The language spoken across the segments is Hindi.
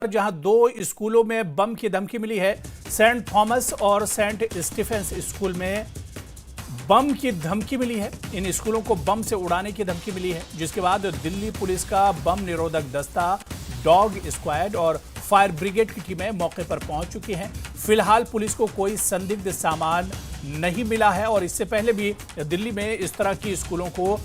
जहां दो स्कूलों में बम की धमकी मिली है। सेंट थॉमस और सेंट स्टीफेंस स्कूल में बम की धमकी मिली है। इन स्कूलों को बम से उड़ाने की धमकी मिली है, जिसके बाद दिल्ली पुलिस का बम निरोधक दस्ता, डॉग स्क्वाड और फायर ब्रिगेड की टीमें मौके पर पहुंच चुकी हैं। फिलहाल पुलिस को कोई संदिग्ध सामान नहीं मिला है और इससे पहले भी दिल्ली में इस तरह की स्कूलों को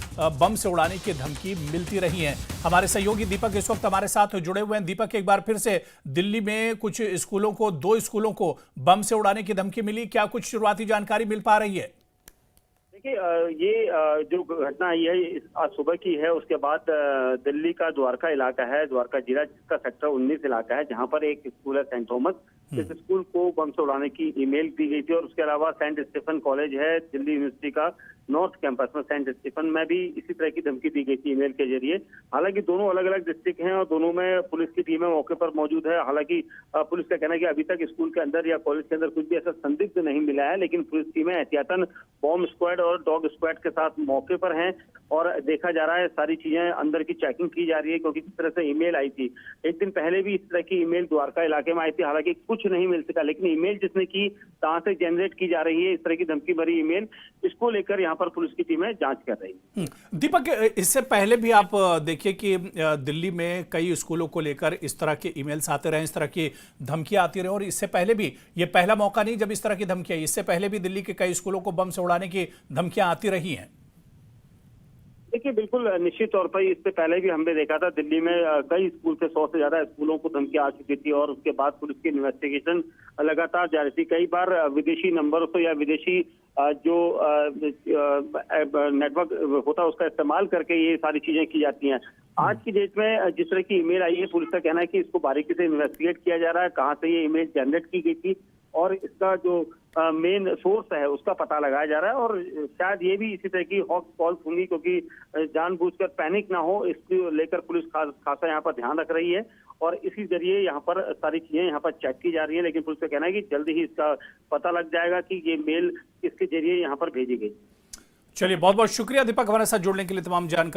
बम से उड़ाने की धमकी मिलती रही है। हमारे सहयोगी दीपक इस वक्त हमारे साथ जुड़े हुए हैं। दीपक, एक बार फिर से दिल्ली में कुछ स्कूलों को, दो स्कूलों को बम से उड़ाने की धमकी मिली, क्या कुछ शुरुआती जानकारी मिल पा रही है? देखिए, ये जो घटना आई है आज सुबह की है। उसके बाद दिल्ली का द्वारका इलाका है, द्वारका जिला जिसका सेक्टर 19 इलाका है, जहां पर एक स्कूल है सेंट थॉमस। इस स्कूल को बम से उड़ाने की ईमेल दी गई थी। और उसके अलावा सेंट स्टीफन कॉलेज है दिल्ली यूनिवर्सिटी का, नॉर्थ कैंपस में सेंट स्टीफन में भी इसी तरह की धमकी दी गई थी ईमेल के जरिए। हालांकि दोनों अलग अलग डिस्ट्रिक्ट हैं और दोनों में पुलिस की टीमें मौके पर मौजूद है। हालांकि पुलिस का कहना है कि अभी तक स्कूल के अंदर या कॉलेज के अंदर कुछ भी ऐसा संदिग्ध नहीं मिला है, लेकिन पुलिस टीमें एहतियातन बॉम्ब स्क्वाड और डॉग स्क्वाड के साथ मौके पर हैं और देखा जा रहा है, सारी चीजें अंदर की चेकिंग की जा रही है। क्योंकि जिस तरह से ईमेल आई थी, एक दिन पहले भी इस तरह की ईमेल द्वारका इलाके में आई थी। हालांकि कुछ नहीं मिल सका, लेकिन ईमेल जिसने की, कहां से जनरेट की जा रही है इस तरह की धमकी भरी ईमेल, इसको लेकर यहाँ पर पुलिस की टीमें जांच कर रही है। दीपक, इससे पहले भी आप देखिए कि दिल्ली में कई स्कूलों को लेकर इस तरह के ईमेल्स आते रहे, इस तरह की धमकियां आती रही और इससे पहले भी ये पहला मौका नहीं जब इस तरह की धमकी आई। इससे पहले भी दिल्ली के कई स्कूलों को बम से उड़ाने की धमकियां आती रही हैं। देखिए, बिल्कुल निश्चित तौर पर इससे पहले भी हमने देखा था दिल्ली में कई स्कूल से 100 से ज्यादा स्कूलों को धमकी आ चुकी थी और उसके बाद पुलिस की इन्वेस्टिगेशन लगातार जारी थी। कई बार विदेशी नंबरों से या विदेशी जो नेटवर्क होता है उसका इस्तेमाल करके ये सारी चीजें की जाती हैं। आज की डेट में जिस तरह की ईमेल आई है, पुलिस का कहना है कि इसको बारीकी से इन्वेस्टिगेट किया जा रहा है, कहाँ से ये ईमेल जनरेट की गई थी और इसका जो मेन सोर्स है उसका पता लगाया जा रहा है। और शायद ये भी इसी तरह की हॉट कॉल्स होंगी, क्योंकि जानबूझकर पैनिक ना हो इसको लेकर पुलिस खासा यहाँ पर ध्यान रख रही है और इसी जरिए यहाँ पर सारी चीजें यहाँ पर चेक की जा रही है। लेकिन पुलिस का कहना है कि जल्द ही इसका पता लग जाएगा कि ये मेल किसके जरिए यहाँ पर भेजी गई। चलिए, बहुत बहुत शुक्रिया दीपक, हमारे साथ जुड़ने के लिए, तमाम जानकारी